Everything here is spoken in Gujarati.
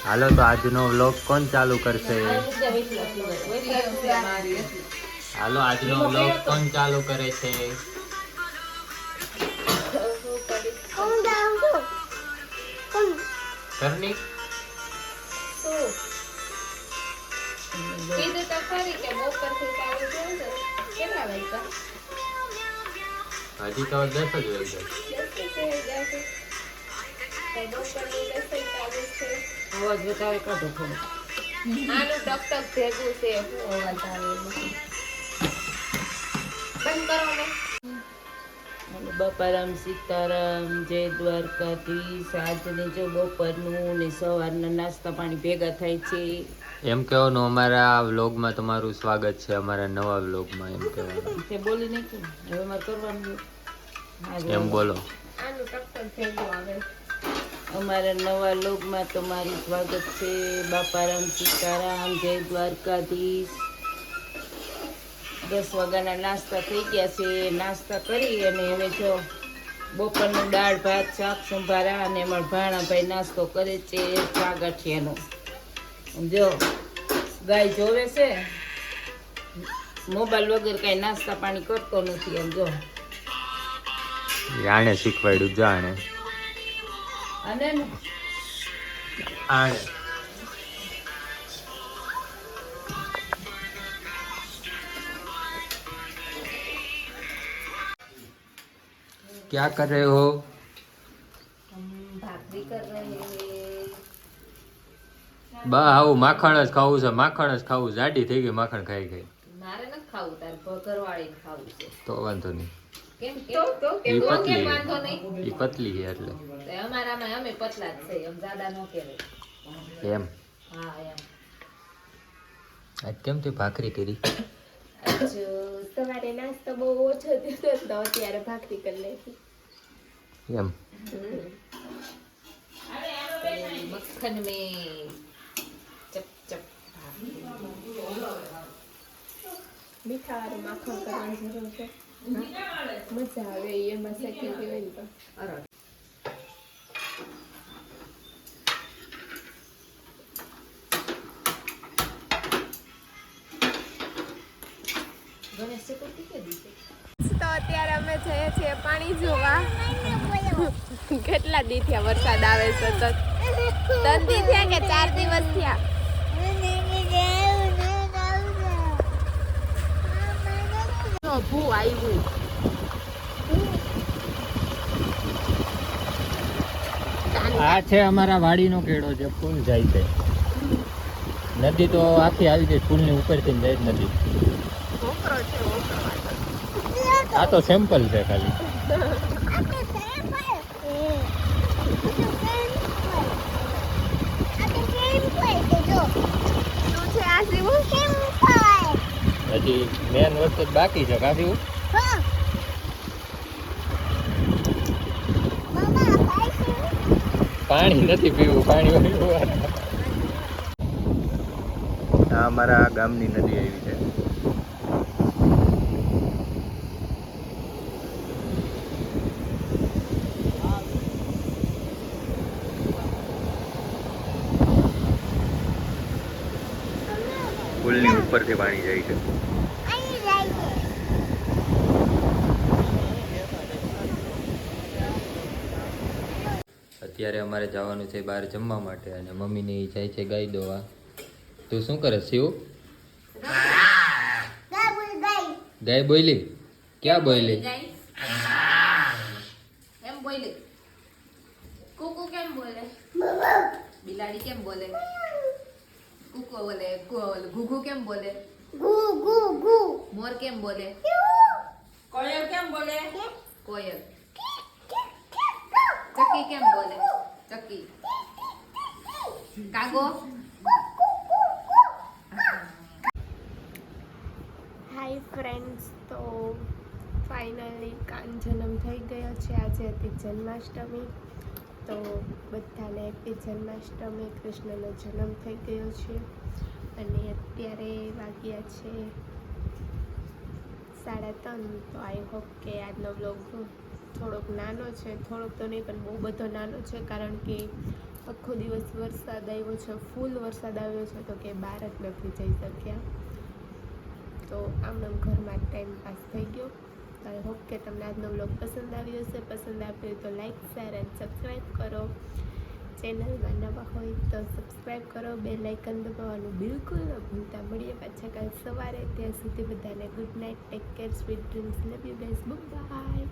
હાલો તો આજનો વ્લોગ કોણ ચાલુ કરશે? હાલો આજનો વ્લોગ કોણ ચાલુ કરે છે? કરની કીધું તો ખરી કે બપોરથી ચાલુ થયું છે. કેટલા વાગ્યા? હજી તો 10 જ વાગ્યા. 10 ચાલુ છે. અવાજ વધારે કાઢો થોડો. આનું ટક ભેગું છે. અવાજ આવે બંધ કરો ને. બાપારામ સીતારામ, જય દ્વારકાધીશ. આજને જો બપોરનું ને સવારના નાસ્તા પાણી ભેગા થાય છે. એમ કહેવાનું અમારા વ્લોગમાં તમારું સ્વાગત છે, અમારા નવા વ્લોગમાં એમ કહેવાનું. તે બોલી નાખ્યું હવે મારે કરવાનું. એમ બોલો. આનું ટક ભેગું આવે. અમારા નવા વ્લોગમાં તમારું સ્વાગત છે. બાપારામ સીતારામ, જય દ્વારકાધીશ. 10 વાગ્યાના નાસ્તા થઈ ગયા છે. નાસ્તા કરી અને હવે જો બપોરનું દાળ ભાત શાક સંભારા અને અમારા ભાણાભાઈ નાસ્તો કરે છે ચા ગાંઠિયાનો. જો ગાય જોવે છે, મોબાઈલ વગર કઈ નાસ્તા પાણી કરતો નથી. એમ જો આણે શીખવાડ્યું જાણે અને ને આણે क्या कर रहे हो? ભાખરી કર રહે હે. બા આવું માખણ જ ખાવું છે, માખણ જ ખાવું. જાડી થઈ ગઈ માખણ ખાઈ ખાઈ. મારે નથી ખાવું, તારે ઘરવાળી ખાવું છે. તો વાંધો નહીં. કેમ તો ઈ કેમ પતલી વાંધો નહીં? ઈ પતલી છે એટલે તો અમારામાં અમે પતલા જ છે, એમ જાડા ન કહેવાય. એમ. હા એમ. આજ કેમ તે ભાખરી કરી? આજ સવારે નાસ્તો બહુ ઓછો થયો તો અત્યારે ભાખરી કરી નાખી. એમ. મક્ખન में चप चप મીઠા વાળું માખણ કરવાની જરૂર છે. મજા આવે એમાં શેકી હોય ને તો. તો અત્યારે અમે જઈએ છીએ પાણી જોવા. કેટલા દી થયા વરસાદ આવે છે? તો 3 દી થયા કે 4 દિવસ થયા? ભૂ આવ્યું. આ છે અમારા વાડીનો કેળો છે, ફૂલ જાય છે. નદી તો આખી આવી જાય, ફૂલની ઉપરથી જાય જ નદી. છોકરો છે આ તો સેમ્પલ છે ખાલી. હજી મેન વસ્તુ જ બાકી છે. કાઢી પાણી નથી પીવું, પાણી પીવું. આ અમારા ગામની નદી આવી છે. પુલની ઉપરથી પાણી જાય છે. અત્યારે અમારે જવાનું છે બહાર જમવા માટે અને મમ્મીને જાય છે ગાય દોવા. તું શું કરે શિવ? ગાય બોલી? ક્યાં બોલી? એમ બોલે. કુકુ કેમ બોલે? બિલાડી કેમ બોલે? કુકુ બોલે. ઘુઘુ કેમ બોલે? મોર કેમ બોલે? કોયલ કેમ બોલે? કોયલ. ચકી કેમ બોલે? ચકી. કાગો. હાય ફ્રેન્ડ્સ, તો ફાઇનલી કાન જન્મ થઈ ગયો છે. આજે હતી જન્માષ્ટમી, તો બધાને હેપી જન્માષ્ટમી. કૃષ્ણનો જન્મ થઈ ગયો છે અને અત્યારે વાગ્યા છે 3:30. તો આઈ હોપ કે આજનો બ્લોગ થોડોક નાનો છે, થોડોક તો નહીં પણ બહુ બધો નાનો છે, કારણ કે આખો દિવસ વરસાદ આવ્યો છે, ફૂલ વરસાદ આવ્યો છે, તો કે બહાર જ નથી જઈ શક્યા. તો આમ ઘરમાં ટાઈમ પાસ થઈ ગયો. આઈ હોપ કે તમને આજનો વ્લોગ પસંદ આવ્યો હશે. પસંદ આવ્યો તો લાઈક, શેર એન્ડ સબસ્ક્રાઈબ કરો. ચેનલમાં નવા હોય તો સબસ્ક્રાઈબ કરો, બેલ આઇકન દબાવવાનું બિલકુલ ન ભૂલતા. મળીએ પાછા કાલ સવારે. ત્યાં સુધી બધાને good night, take care, sweet dreams, love you guys, by.